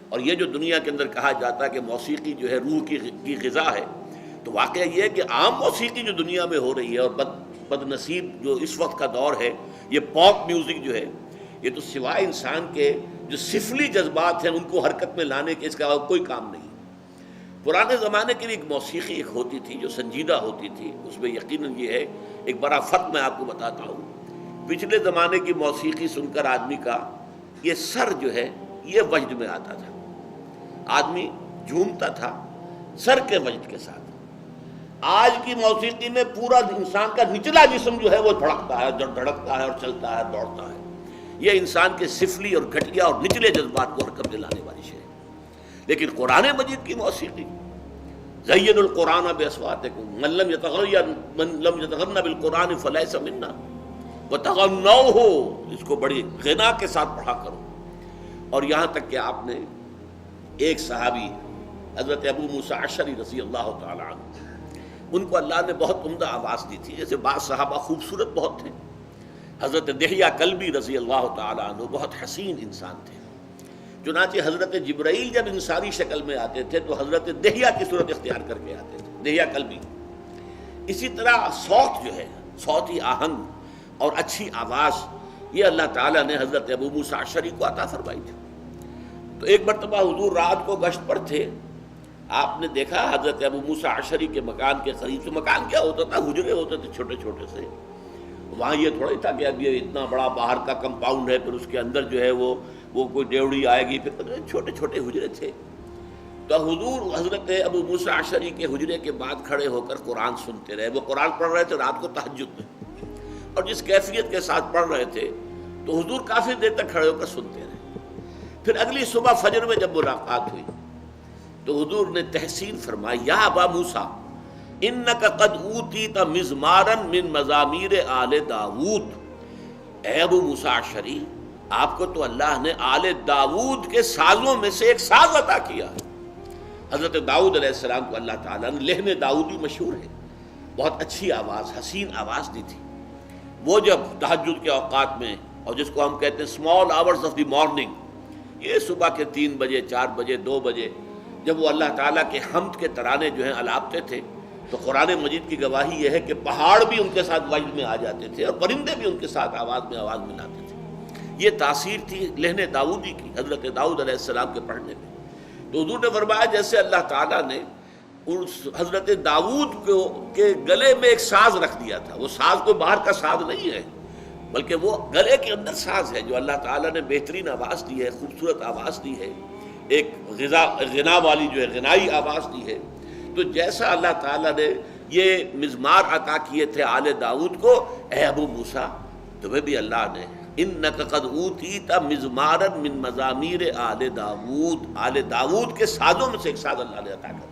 اور یہ جو دنیا کے اندر کہا جاتا ہے کہ موسیقی جو ہے روح کی غذا ہے، تو واقعہ یہ ہے کہ عام موسیقی جو دنیا میں ہو رہی ہے اور بد نصیب جو اس وقت کا دور ہے، یہ پاپ میوزک جو ہے، یہ تو سوائے انسان کے جو سفلی جذبات ہیں ان کو حرکت میں لانے کے اس کا کوئی کام نہیں۔ پرانے زمانے کی بھی ایک موسیقی ایک ہوتی تھی جو سنجیدہ ہوتی تھی، اس میں یقیناً یہ ہے ایک بڑا فرق میں آپ کو بتاتا ہوں۔ پچھلے زمانے کی موسیقی سن کر آدمی کا یہ سر جو ہے یہ وجد میں آتا تھا، آدمی جھومتا تھا سر کے وجد کے ساتھ۔ آج کی موسیقی میں پورا انسان کا نچلا جسم جو ہے وہ دھڑکتا ہے، دھڑکتا ہے اور چلتا ہے، دوڑتا ہے۔ یہ انسان کے سفلی اور گھٹیا اور نچلے جذبات کو حرکت میں لانے والی شے ہے۔ لیکن قرآن مجید کی موسیقی، زین القرآن باصواتکم من لم یتغن بالقرآن فلیس منا وتغنوہ، اس کو بڑی غنا کے ساتھ پڑھا کرو۔ اور یہاں تک کہ آپ نے ایک صحابی حضرت ابو موسیٰ اشعری رضی اللہ تعالی عنہ، ان کو اللہ نے بہت عمدہ آواز دی تھی، جیسے بعض صحابہ خوبصورت بہت تھے۔ حضرت دحیہ کلبی رضی اللہ تعالی عنہ بہت حسین انسان تھے، چنانچہ حضرت جبرائیل جب انسانی شکل میں آتے تھے تو حضرت دحیہ کی صورت اختیار کر کے آتے تھے، دحیہ کلبی۔ اسی طرح صوت جو ہے، صوتی آہنگ اور اچھی آواز، یہ اللہ تعالیٰ نے حضرت ابو موسیٰ اشعری کو عطا فرمائی تھی۔ تو ایک مرتبہ حضور رات کو گشت پر تھے، آپ نے دیکھا حضرت ابو موسیٰ اشعری کے مکان کے قریب سے، مکان کیا ہوتا تھا، حجرے ہوتے تھے چھوٹے چھوٹے سے، وہاں یہ تھوڑا ہی تھا کہ اب یہ اتنا بڑا باہر کا کمپاؤنڈ ہے، پھر اس کے اندر جو ہے وہ کوئی ڈیوڑی آئے گی، پھر چھوٹے چھوٹے حجرے تھے۔ تو حضور حضرت ابو موسیٰ اشعری کے حجرے کے بعد کھڑے ہو کر قرآن سنتے رہے۔ وہ قرآن پڑھ رہے تھے رات کو تہجد میں، اور جس کیفیت کے ساتھ پڑھ رہے تھے تو حضور کافی دیر تک کھڑے ہو کر سنتے رہے۔ پھر اگلی صبح فجر میں جب ملاقات ہوئی تو حضور نے تحسین فرمائی، یا ابا موسیٰ انک قد اوتیت مزمارا من مزامیر آل داود، اے ابو موسیٰ اشعری، آپ کو تو اللہ نے آل داود کے سازوں میں سے ایک ساز عطا کیا ہے۔ حضرت داؤد علیہ السلام کو اللہ تعالیٰ نے لحن داؤدی مشہور ہے، بہت اچھی آواز، حسین آواز دی تھی۔ وہ جب تہجد کے اوقات میں، اور جس کو ہم کہتے ہیں small hours of the morning, یہ صبح کے 3 بجے 4 بجے 2 بجے جب وہ اللہ تعالیٰ کے حمد کے ترانے جو ہیں الاپتے تھے، تو قرآن مجید کی گواہی یہ ہے کہ پہاڑ بھی ان کے ساتھ وجد میں آ جاتے تھے اور پرندے بھی ان کے ساتھ آواز ملاتے تھے۔ یہ تاثیر تھی لحن داؤدی کی حضرت داؤد علیہ السلام کے پڑھنے میں۔ تو حضور نے فرمایا جیسے اللہ تعالیٰ نے حضرت داؤد کے گلے میں ایک ساز رکھ دیا تھا، وہ ساز کوئی باہر کا ساز نہیں ہے، بلکہ وہ گلے کے اندر ساز ہے جو اللہ تعالیٰ نے بہترین آواز دی ہے، خوبصورت آواز دی ہے، ایک غنا والی جو ہے غنائی آواز دی ہے۔ تو جیسا اللہ تعالیٰ نے یہ مزمار عطا کیے تھے آل داؤد کو، اے ابو موسیٰ تمہیں بھی اللہ نے انک قد اوتیت مزمارا من مزامیر آل داود، آل داود کے سازوں میں سے ایک ساز اللہ نے عطا کر